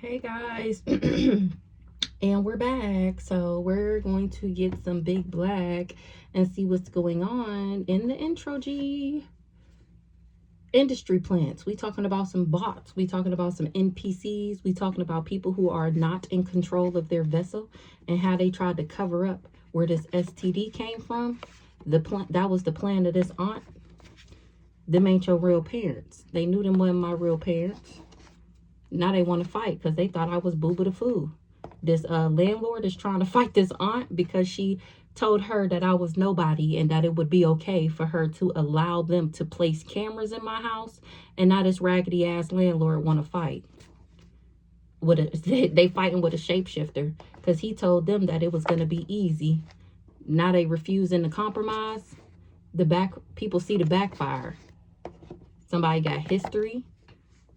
Hey guys, and we're back. So we're going to get some big black and see what's going on in the intro G. Industry plants. We talking about some bots. We talking about some NPCs. We talking about people who are not in control of their vessel and how they tried to cover up where this STD came from. That was the plan of this aunt. Them ain't your real parents. They knew them wasn't my real parents. Now they want to fight because they thought I was Booba the Fool. This landlord is trying to fight this aunt because she told her that I was nobody and that it would be okay for her to allow them to place cameras in my house. And now this raggedy ass landlord want to fight. They fighting with a shapeshifter because he told them that it was going to be easy. Now they refusing to compromise. People see the backfire. Somebody got history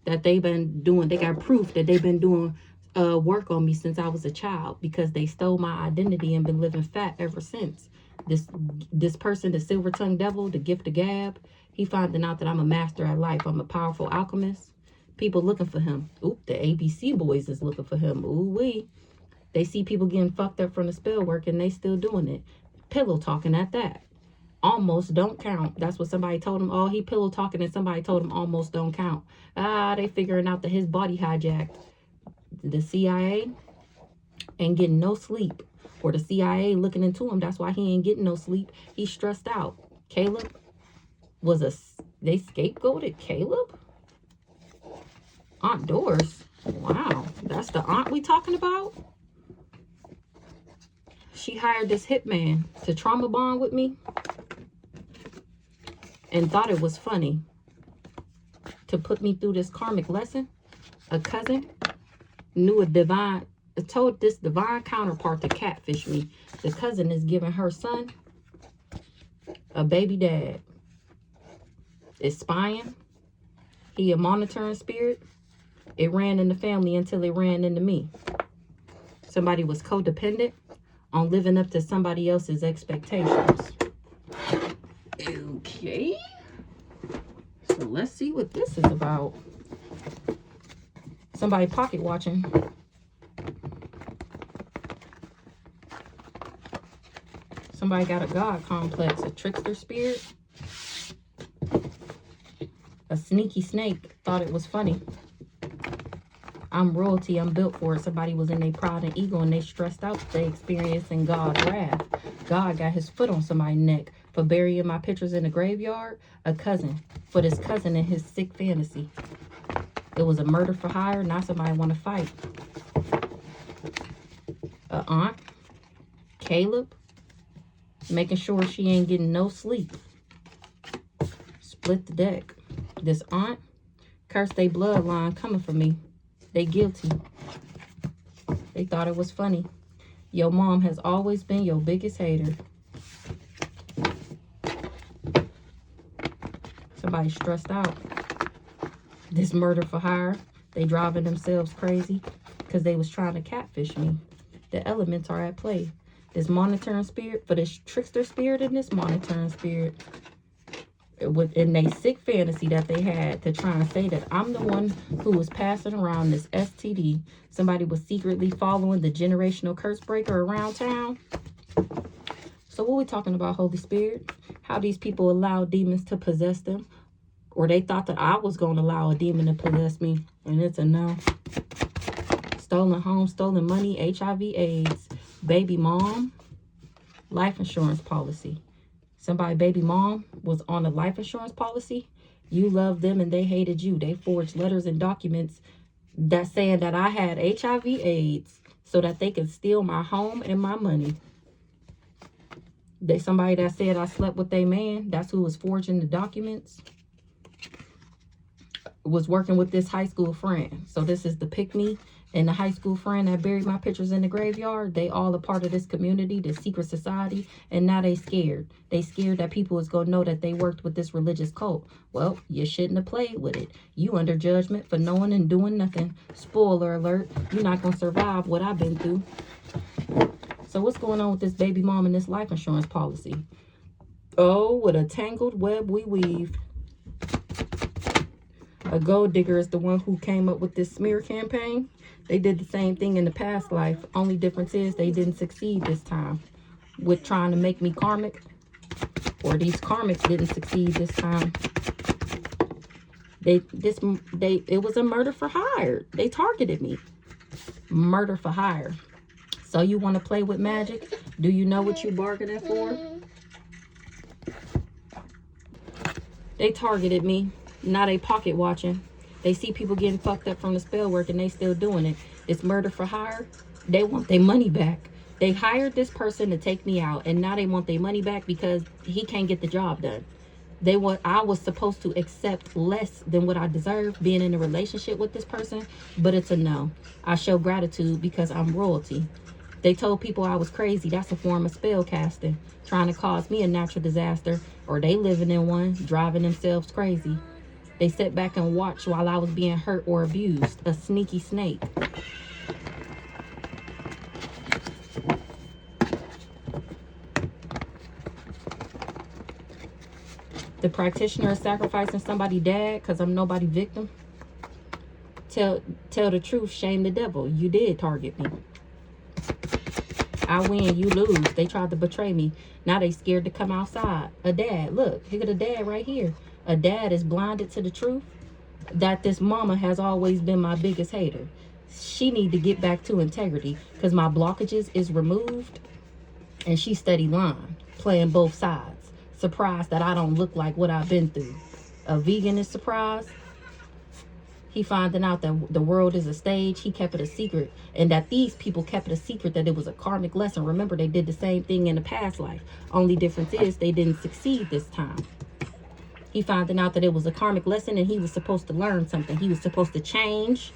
that they've been doing. They got proof that they've been doing work on me since I was a child because they stole my identity and been living fat ever since. This person, the silver tongued devil, the gift of gab, he finding out that I'm a master at life. I'm a powerful alchemist. People looking for him. Oop, the ABC boys is looking for him. Ooh wee. They see people getting fucked up from the spell work and they still doing it. Pillow talking at that. Almost don't count. That's what somebody told him. Oh, he pillow talking, and somebody told him almost don't count. They figuring out that his body hijacked the CIA ain't getting no sleep, or the CIA looking into him. That's why he ain't getting no sleep. He's stressed out. Caleb they scapegoated Caleb. Aunt Doris. Wow, that's the aunt we talking about. She hired this hitman to trauma bond with me and thought it was funny to put me through this karmic lesson. A cousin told this divine counterpart to catfish me. The cousin is giving her son a baby dad. Is spying. He a monitoring spirit. It ran in the family until it ran into me. Somebody was codependent on living up to somebody else's expectations. Okay. So let's see what this is about. Somebody pocket watching. Somebody got a God complex, a trickster spirit. A sneaky snake thought it was funny. I'm royalty, I'm built for it. Somebody was in their pride and ego and they stressed out. They experiencing God's wrath. God got his foot on somebody's neck for burying my pictures in the graveyard. A cousin, for this cousin and his sick fantasy. It was a murder for hire, not somebody want to fight. A aunt, Caleb, making sure she ain't getting no sleep. Split the deck. This aunt, cursed they bloodline coming for me. They guilty. They thought it was funny. Your mom has always been your biggest hater. Somebody stressed out. This murder for hire. They driving themselves crazy because they was trying to catfish me. The elements are at play. This monitoring spirit, for this trickster spirit and this monitoring spirit, within a sick fantasy that they had to try and say that I'm the one who was passing around this STD. Somebody was secretly following the generational curse breaker around town. So what we talking about, Holy Spirit? How these people allow demons to possess them? Or they thought that I was going to allow a demon to possess me. And it's a no. Stolen home, stolen money, HIV, AIDS, baby mom, life insurance policy. Somebody baby mom was on a life insurance policy. You loved them and they hated you. They forged letters and documents that saying that I had HIV AIDS so that they could steal my home and my money. Somebody that said I slept with a man, that's who was forging the documents, was working with this high school friend. So this is the pick-me and the high school friend that buried my pictures in the graveyard. They all a part of this community, this secret society, and now they scared. They scared that people is going to know that they worked with this religious cult. Well, you shouldn't have played with it. You under judgment for knowing and doing nothing. Spoiler alert, you're not going to survive what I've been through. So what's going on with this baby mom and this life insurance policy? Oh, what a tangled web we weave. A gold digger is the one who came up with this smear campaign. They did the same thing in the past life. Only difference is they didn't succeed this time with trying to make me karmic. Or these karmics didn't succeed this time. It was a murder for hire. They targeted me. Murder for hire. So you want to play with magic? Do you know what you bargaining for? They targeted me. Now they pocket watching. They see people getting fucked up from the spell work and they still doing it. It's murder for hire. They want their money back. They hired this person to take me out, and now they want their money back because he can't get the job done. I was supposed to accept less than what I deserve being in a relationship with this person, but it's a no. I show gratitude because I'm royalty. They told people I was crazy. That's a form of spell casting, trying to cause me a natural disaster, or they living in one, driving themselves crazy. They sat back and watched while I was being hurt or abused. A sneaky snake. The practitioner is sacrificing somebody's dad because I'm nobody's victim. Tell the truth, shame the devil. You did target me. I win, you lose. They tried to betray me. Now they scared to come outside. A dad, look, look at a dad right here. A dad is blinded to the truth that this mama has always been my biggest hater. She need to get back to integrity because my blockages is removed and she steady lying, playing both sides. Surprised that I don't look like what I've been through. A vegan is surprised. He finding out that the world is a stage. He kept it a secret, and that these people kept it a secret that it was a karmic lesson. Remember, they did the same thing in the past life. Only difference is they didn't succeed this time. He finding out that it was a karmic lesson, and he was supposed to learn something. He was supposed to change.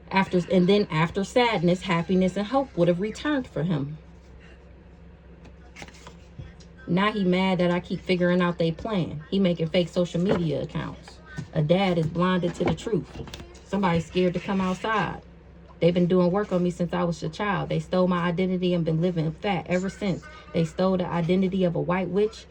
Then after sadness, happiness and hope would have returned for him. Now he mad that I keep figuring out they plan. He making fake social media accounts. A dad is blinded to the truth. Somebody's scared to come outside. They've been doing work on me since I was a child. They stole my identity and been living fat ever since. They stole the identity of a white witch,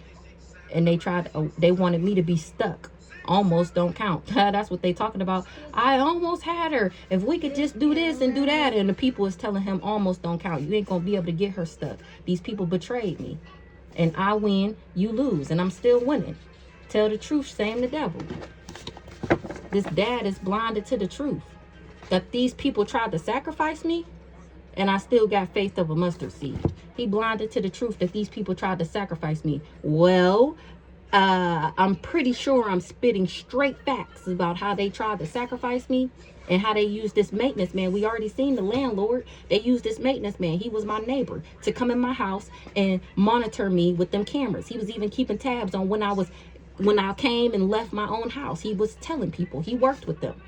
and they wanted me to be stuck. Almost don't count. That's what they talking about. I almost had her. If we could just do this and do that. And the people is telling him almost don't count. You ain't gonna be able to get her stuck. These people betrayed me. And I win, you lose, and I'm still winning. Tell the truth, shame the devil. This dad is blinded to the truth that these people tried to sacrifice me, and I still got faith of a mustard seed. He blinded to the truth that these people tried to sacrifice me. Well, I'm pretty sure I'm spitting straight facts about how they tried to sacrifice me and how they used this maintenance man. We already seen the landlord. They used this maintenance man. He was my neighbor to come in my house and monitor me with them cameras. He was even keeping tabs on when I came and left my own house. He was telling people. He worked with them.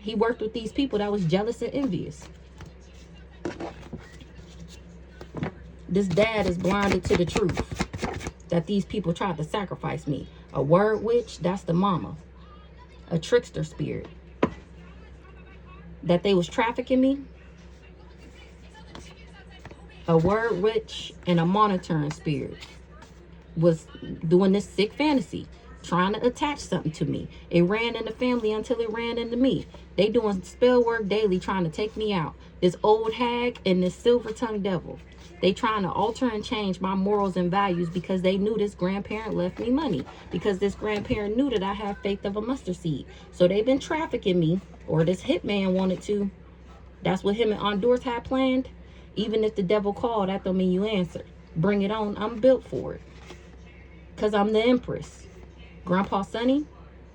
He worked with these people that was jealous and envious. This dad is blinded to the truth that these people tried to sacrifice me. A word witch, that's the mama. A trickster spirit. That they was trafficking me. A word witch and a monitoring spirit was doing this sick fantasy, trying to attach something to me. It ran in the family until it ran into me. They doing spell work daily trying to take me out. This old hag and this silver-tongued devil. They trying to alter and change my morals and values because they knew this grandparent left me money. Because this grandparent knew that I have faith of a mustard seed. So they've been trafficking me, or this hitman wanted to. That's what him and Honduras had planned. Even if the devil called, that don't mean you answer. Bring it on. I'm built for it. Because I'm the empress. Grandpa Sonny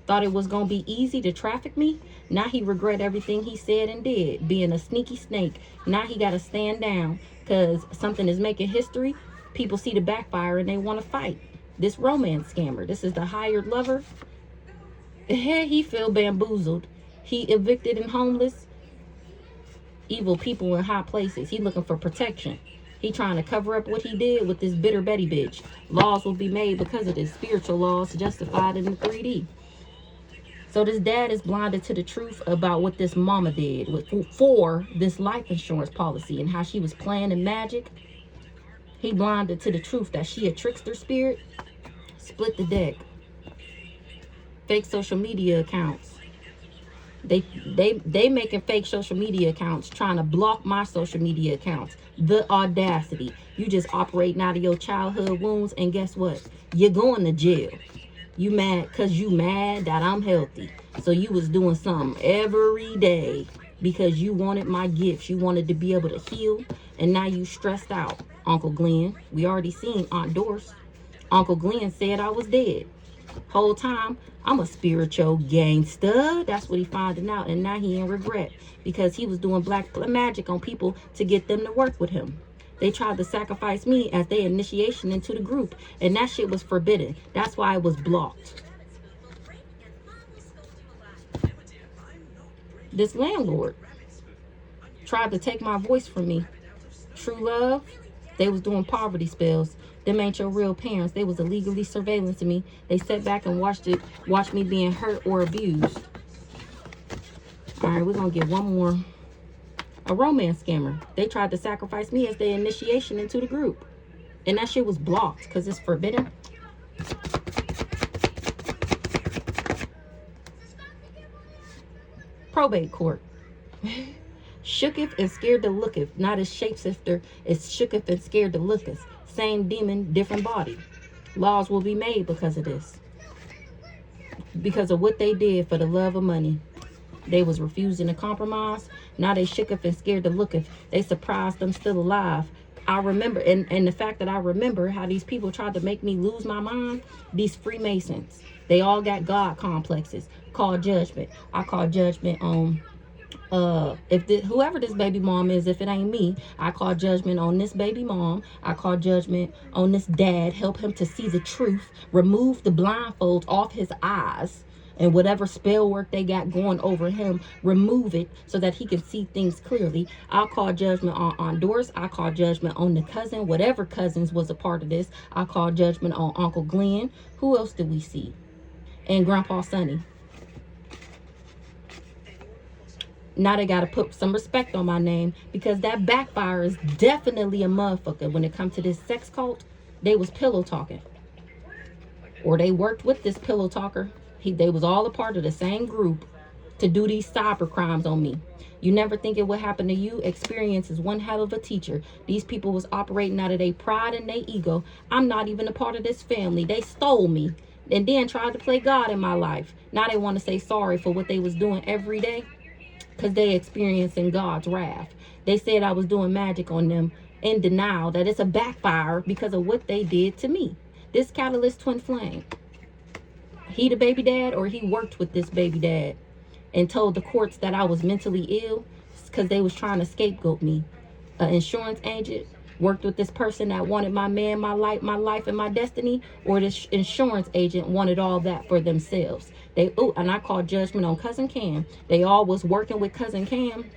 thought it was going to be easy to traffic me. Now he regret everything he said and did. Being a sneaky snake. Now he got to stand down because something is making history. People see the backfire and they want to fight. This romance scammer. This is the hired lover. He feel bamboozled. He evicted and homeless. Evil people in high places. He looking for protection. He trying to cover up what he did with this bitter Betty bitch. Laws will be made because of this. Spiritual laws justified in the 3D. So this dad is blinded to the truth about what this mama did for this life insurance policy and how she was playing in magic. He blinded to the truth that she a trickster spirit. Split the deck. Fake social media accounts. They making fake social media accounts, trying to block my social media accounts. The audacity. You just operating out of your childhood wounds, and guess what? You're going to jail. You mad because you mad that I'm healthy. So you was doing something every day because you wanted my gifts. You wanted to be able to heal, and now you stressed out. Uncle Glenn, we already seen Aunt Doris. Uncle Glenn said I was dead. Whole time, I'm a spiritual gangster. That's what he finding out. And now he in regret because he was doing black magic on people to get them to work with him. They tried to sacrifice me as their initiation into the group. And that shit was forbidden. That's why it was blocked. This landlord tried to take my voice from me. True love, they was doing poverty spells. Them ain't your real parents. They was illegally surveillancing me. They sat back and watched me being hurt or abused. All right, we're gonna get one more. A romance scammer. They tried to sacrifice me as their initiation into the group, and that shit was blocked because it's forbidden. Probate court. Shooketh and scared to looketh. Not as shapeshifter as shooketh and scared to looketh. Same demon, different body. Laws will be made because of this. Because of what they did for the love of money. They was refusing to compromise. Now they shooketh and scared to looketh. They surprised them still alive. I remember, and the fact that I remember how these people tried to make me lose my mind. These Freemasons. They all got God complexes. Call judgment. I call judgment on whoever this baby mom is. If it ain't me, I call judgment on this baby mom. I call judgment on this dad. Help him to see the truth. Remove the blindfolds off his eyes, and whatever spell work they got going over him, remove it so that he can see things clearly. I'll call judgment on Doris. I call judgment on the cousin, whatever cousins was a part of this. I call judgment on Uncle Glenn. Who else did we see? And Grandpa Sonny. Now they got to put some respect on my name, because that backfire is definitely a motherfucker. When it comes to this sex cult, they was pillow talking. Or they worked with this pillow talker. They was all a part of the same group to do these cyber crimes on me. You never think it would happen to you. Experience is one hell of a teacher. These people was operating out of their pride and their ego. I'm not even a part of this family. They stole me and then tried to play God in my life. Now they want to say sorry for what they was doing every day, because they experiencing God's wrath. They said I was doing magic on them in denial that it's a backfire because of what they did to me. This catalyst twin flame. He the baby dad, or he worked with this baby dad and told the courts that I was mentally ill because they was trying to scapegoat me. An insurance agent worked with this person that wanted my man, my life, and my destiny, or this insurance agent wanted all that for themselves. And I called judgment on Cousin Cam. They all was working with Cousin Cam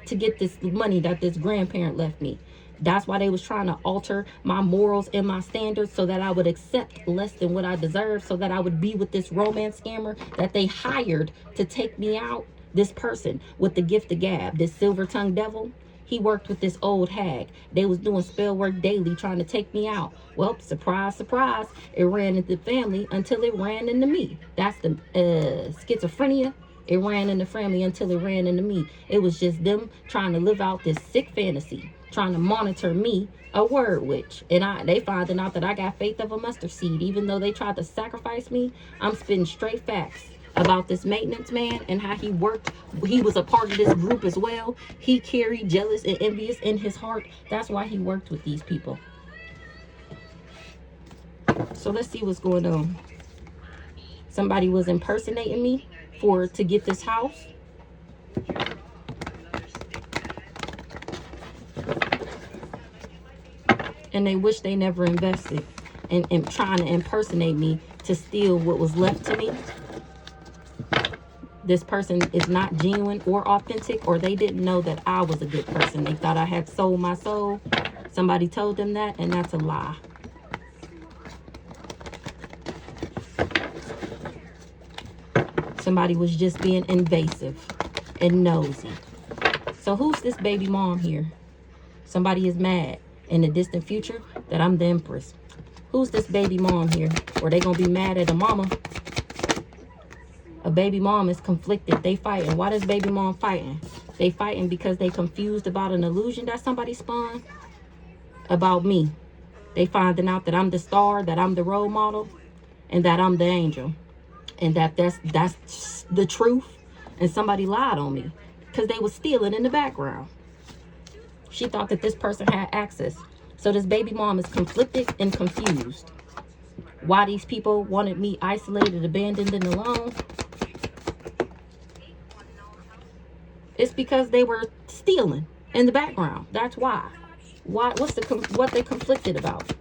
to get this money that this grandparent left me. That's why they was trying to alter my morals and my standards so that I would accept less than what I deserve, so that I would be with this romance scammer that they hired to take me out. This person with the gift of gab, this silver-tongued devil, he worked with this old hag. They was doing spell work daily trying to take me out. Well, surprise, surprise, it ran into the family until it ran into me. That's the schizophrenia. It ran in the family until it ran into me. It was just them trying to live out this sick fantasy, trying to monitor me, a word witch. And they finding out that I got faith of a mustard seed. Even though they tried to sacrifice me, I'm spitting straight facts about this maintenance man and how he worked. He was a part of this group as well. He carried jealous and envious in his heart. That's why he worked with these people. So let's see what's going on. Somebody was impersonating me to get this house. And they wish they never invested in trying to impersonate me to steal what was left to me. This person is not genuine or authentic, or they didn't know that I was a good person. They thought I had sold my soul. Somebody told them that, and that's a lie. Somebody was just being invasive and nosy. So who's this baby mom here? Somebody is mad in the distant future that I'm the empress. Who's this baby mom here? Or they gonna be mad at a mama? A baby mom is conflicted. They fighting. Why does baby mom fighting? They fighting because they confused about an illusion that somebody spun about me. They finding out that I'm the star, that I'm the role model, and that I'm the angel, and that's the truth. And somebody lied on me because they was stealing in the background. She thought that this person had access. So this baby mom is conflicted and confused. Why these people wanted me isolated, abandoned, and alone? It's because they were stealing in the background. That's why. What they conflicted about?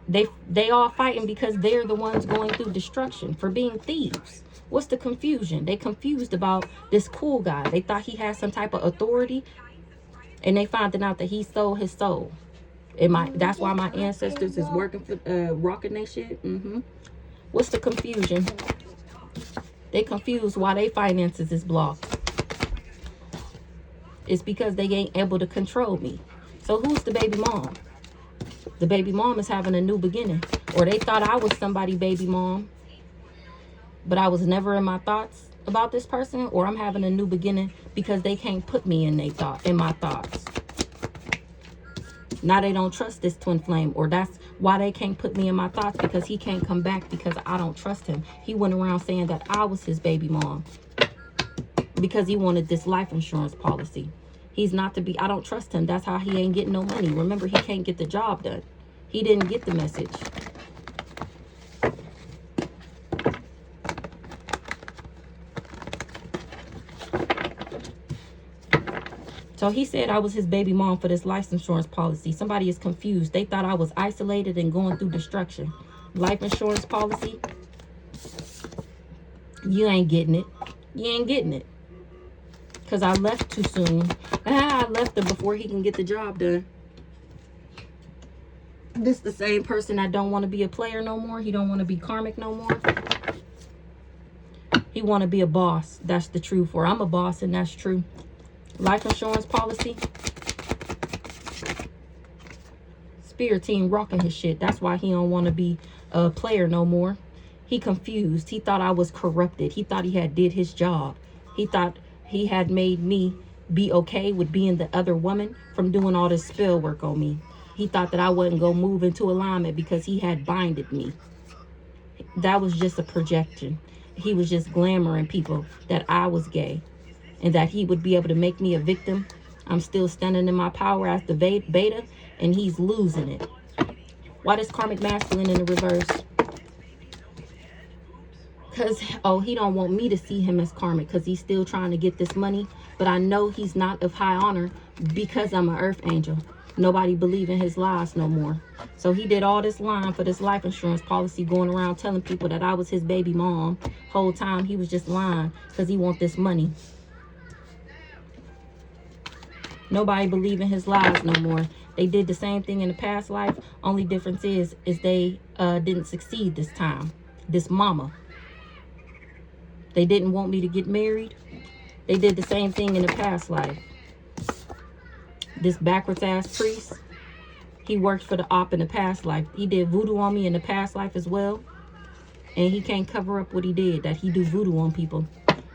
They all fighting because they're the ones going through destruction for being thieves. What's the confusion? They confused about this cool guy. They thought he had some type of authority, and they finding out that he sold his soul. That's why my ancestors is working for rocking their shit. What's the confusion? They confused why their finances is blocked. It's because they ain't able to control me. So who's the baby mom? The baby mom is having a new beginning. Or they thought I was somebody baby mom, but I was never in my thoughts about this person. Or I'm having a new beginning because they can't put me in my thoughts. Now they don't trust this twin flame, or that's why they can't put me in my thoughts, because he can't come back because I don't trust him. He went around saying that I was his baby mom because he wanted this life insurance policy. He's not to be. I don't trust him. That's how he ain't getting no money. Remember, he can't get the job done. He didn't get the message. So he said I was his baby mom for this life insurance policy. Somebody is confused. They thought I was isolated and going through destruction. Life insurance policy, you ain't getting it. You ain't getting it. Because I left too soon. I left him before he can get the job done. This the same person that don't want to be a player no more. He don't want to be karmic no more. He want to be a boss. That's the truth. Or I'm a boss, and that's true. Life insurance policy. Spirit team rocking his shit. That's why he don't want to be a player no more. He confused. He thought I was corrupted. He thought he had did his job. He thought he had made me be okay with being the other woman from doing all this spell work on me. He thought that I wasn't going to move into alignment because he had binded me. That was just a projection. He was just glamoring people that I was gay, and that he would be able to make me a victim. I'm still standing in my power as the beta, and he's losing it. Why does karmic masculine in the reverse? Because, he don't want me to see him as karmic because he's still trying to get this money. But I know he's not of high honor because I'm an earth angel. Nobody believe in his lies no more. So he did all this lying for this life insurance policy, going around telling people that I was his baby mom. Whole time he was just lying because he want this money. Nobody believe in his lies no more. They did the same thing in the past life. Only difference is they didn't succeed this time. This mama. They didn't want me to get married. They did the same thing in the past life. This backwards ass priest, he worked for the op in the past life. He did voodoo on me in the past life as well. And he can't cover up what he did, that he do voodoo on people.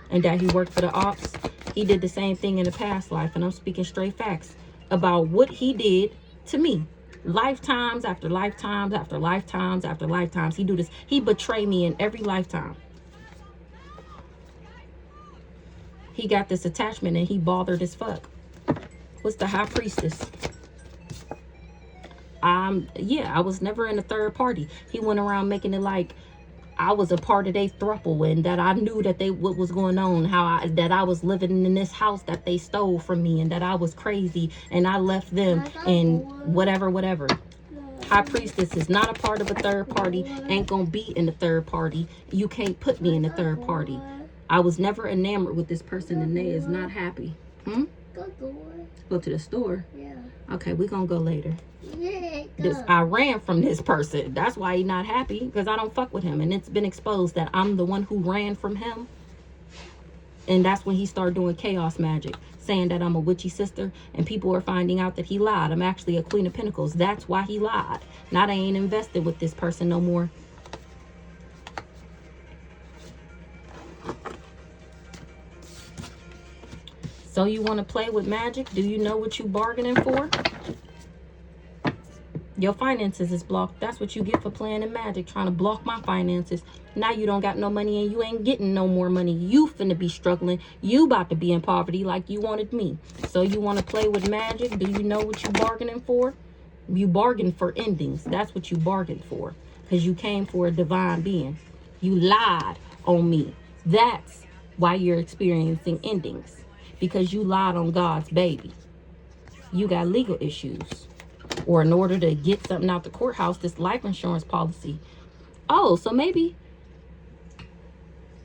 And that he worked for the ops. He did the same thing in the past life. And I'm speaking straight facts about what he did to me. Lifetimes after lifetimes after lifetimes after lifetimes. He do this. He betrayed me in every lifetime. He got this attachment and he bothered as fuck. What's the high priestess? I was never in a third party. He went around making it like I was a part of their throuple, and that I knew that what was going on, that I was living in this house that they stole from me, and that I was crazy and I left them and whatever. High priestess is not a part of a third party, ain't gonna be in the third party. You can't put me in the third party. I was never enamored with this person, and they is not happy. Go to the store? Yeah. Okay, we're gonna go later. Yeah, I ran from this person. That's why he's not happy, because I don't fuck with him. And it's been exposed that I'm the one who ran from him. And that's when he started doing chaos magic, saying that I'm a witchy sister, and people are finding out that he lied. I'm actually a Queen of Pentacles. That's why he lied. Now they ain't invested with this person no more. So you want to play with magic? Do you know what you bargaining for? Your finances is blocked. That's what you get for playing in magic, trying to block my finances. Now you don't got no money and you ain't getting no more money. You finna be struggling. You about to be in poverty like you wanted me. So you want to play with magic? Do you know what you bargaining for? You bargained for endings. That's what you bargained for, because you came for a divine being. You lied on me. That's why you're experiencing endings, because you lied on God's baby. You got legal issues. Or in order to get something out the courthouse, this life insurance policy. Oh, so maybe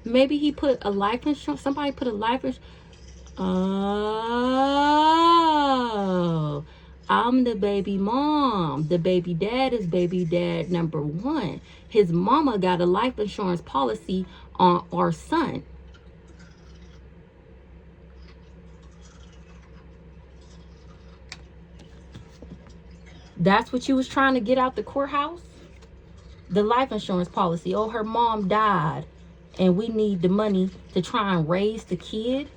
he put a life insurance, somebody put a life insurance. Oh, I'm the baby mom. The baby dad is baby dad number one. His mama got a life insurance policy on our son. That's what you was trying to get out the courthouse? The life insurance policy. Oh, her mom died and we need the money to try and raise the kid.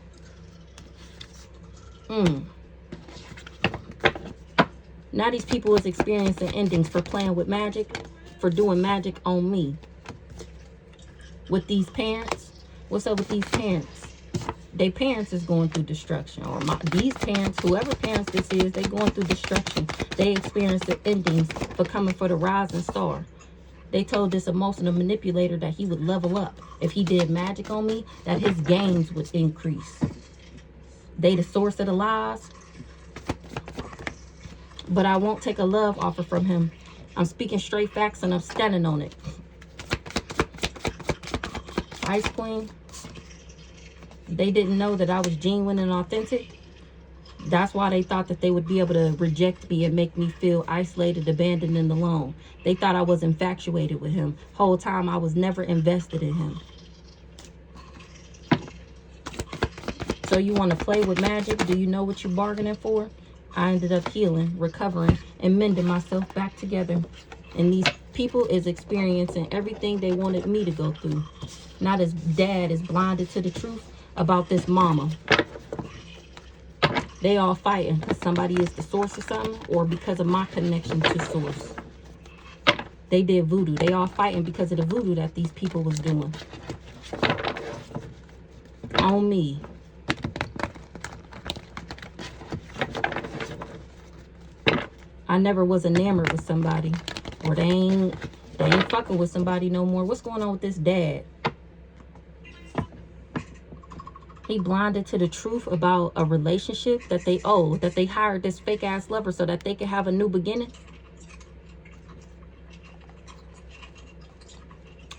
Now these people is experiencing endings for playing with magic, for doing magic on me. With these parents. What's up with these parents? Their parents is going through destruction. Or these parents, whoever parents this is, they going through destruction. They experience the endings for coming for the rising star. They told this emotional manipulator that he would level up. If he did magic on me, that his gains would increase. They the source of the lies. But I won't take a love offer from him. I'm speaking straight facts and I'm standing on it. Ice Queen. They didn't know that I was genuine and authentic. That's why they thought that they would be able to reject me and make me feel isolated, abandoned, and alone. They thought I was infatuated with him. Whole time I was never invested in him. So you want to play with magic? Do you know what you're bargaining for? I ended up healing, recovering, and mending myself back together. And these people is experiencing everything they wanted me to go through. Now this dad is blinded to the truth about this mama. They all fighting because somebody is the source of something, or because of my connection to source. They did voodoo. They all fighting because of the voodoo that these people was doing on me. I never was enamored with somebody, or they ain't fucking with somebody no more. What's going on with this dad? He blinded to the truth about a relationship that they owe, that they hired this fake ass lover so that they could have a new beginning.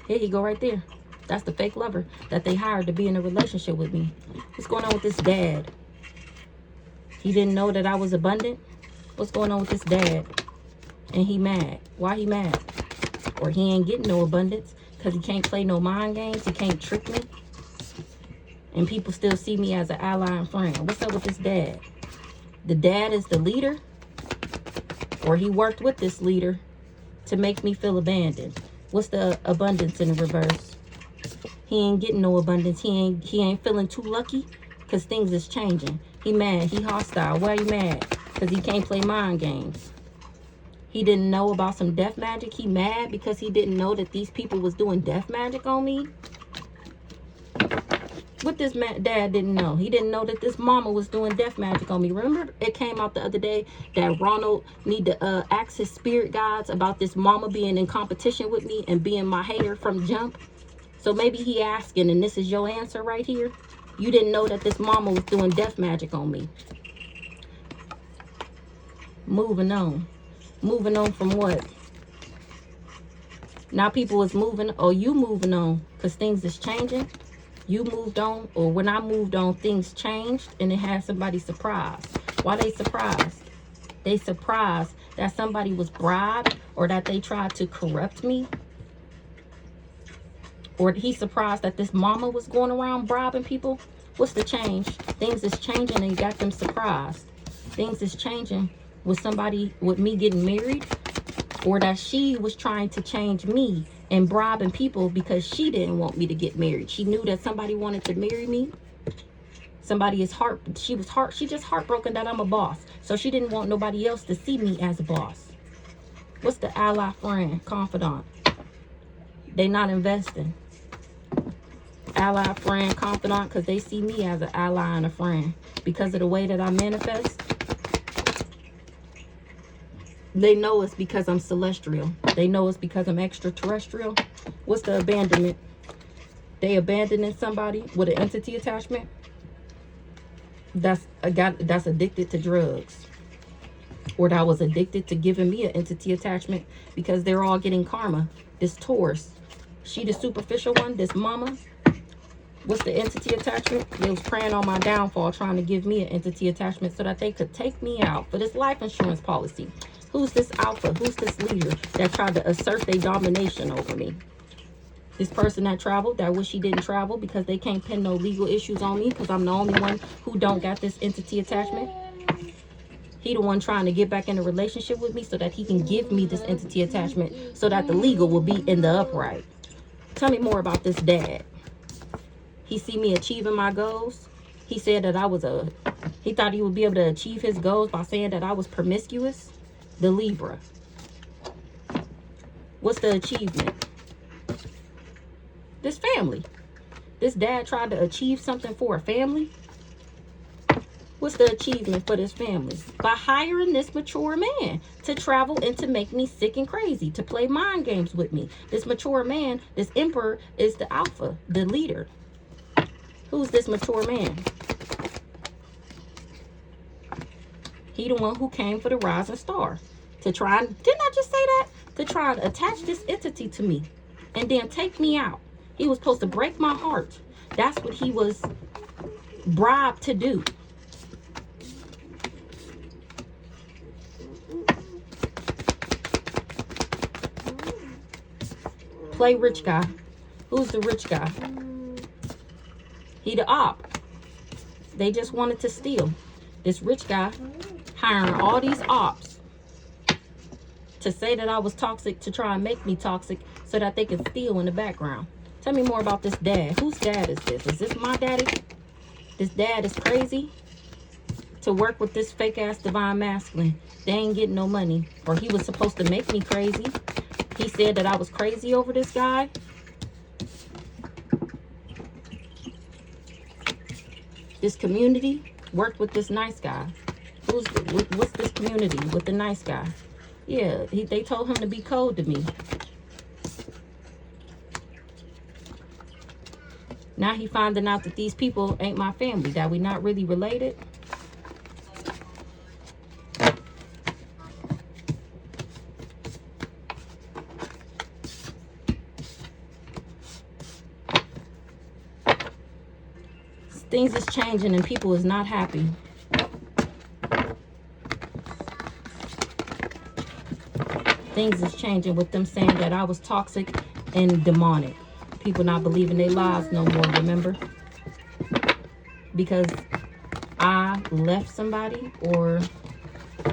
Here you go right there. That's the fake lover that they hired to be in a relationship with me. What's going on with this dad? He didn't know that I was abundant? What's going on with this dad? And he mad. Why he mad? Or he ain't getting no abundance because he can't play no mind games. He can't trick me. And people still see me as an ally and friend. What's up with this dad? The dad is the leader? Or he worked with this leader to make me feel abandoned? What's the abundance in the reverse? He ain't getting no abundance. He ain't feeling too lucky because things is changing. He mad. He hostile. Why he mad? Because he can't play mind games. He didn't know about some death magic. He mad because he didn't know that these people was doing death magic on me. What this dad didn't know. He didn't know that this mama was doing death magic on me. Remember, it came out the other day that Ronald need to ask his spirit guides about this mama being in competition with me and being my hater from jump. So maybe he asking, and this is your answer right here. You didn't know that this mama was doing death magic on me. Moving on. Moving on from what? Now people is moving. Oh, you moving on because things is changing. You moved on, or when I moved on, things changed and it had somebody surprised. Why they surprised? They surprised that somebody was bribed, or that they tried to corrupt me, Or he's surprised that this mama was going around bribing people. What's the change? Things is changing and got them surprised. Things is changing with somebody, with me getting married, or that she was trying to change me and bribing people because she didn't want me to get married. She knew that somebody wanted to marry me. Somebody is she just heartbroken that I'm a boss. So she didn't want nobody else to see me as a boss. What's the ally, friend, confidant? They not investing. Ally, friend, confidant, because they see me as an ally and a friend. Because of the way that I manifest, they know it's because I'm celestial. They know it's because I'm extraterrestrial. What's the abandonment? They abandoning somebody with an entity attachment. That's addicted to drugs. Or that was addicted to giving me an entity attachment, because they're all getting karma. This Taurus, she the superficial one, this mama. What's the entity attachment? They was preying on my downfall, trying to give me an entity attachment so that they could take me out for this life insurance policy. Who's this alpha? Who's this leader that tried to assert their domination over me? This person that traveled, that wish he didn't travel because they can't pin no legal issues on me because I'm the only one who don't got this entity attachment. He the one trying to get back in a relationship with me so that he can give me this entity attachment so that the legal will be in the upright. Tell me more about this dad. He see me achieving my goals. He said that he thought he would be able to achieve his goals by saying that I was promiscuous. The Libra. What's the achievement? This family. This dad tried to achieve something for a family. What's the achievement for this family? By hiring this mature man to travel and to make me sick and crazy, to play mind games with me. This mature man, this emperor, is the alpha, the leader. Who's this mature man? He the one who came for the rising star. To try, didn't I just say that? To try and attach this entity to me and then take me out. He was supposed to break my heart. That's what he was bribed to do. Play rich guy. Who's the rich guy? He the op. They just wanted to steal. This rich guy hiring all these ops to say that I was toxic, to try and make me toxic so that they could steal in the background. Tell me more about this dad. Whose dad is this? Is this my daddy? This dad is crazy to work with this fake ass divine masculine. They ain't getting no money. Or he was supposed to make me crazy. He said that I was crazy over this guy. This community worked with this nice guy. What's this community with the nice guy? Yeah, they told him to be cold to me. Now he finding out that these people ain't my family, that we not really related. Things is changing and people is not happy. Things is changing with them saying that I was toxic and demonic. People not believing their lies no more, remember? Because I left somebody, or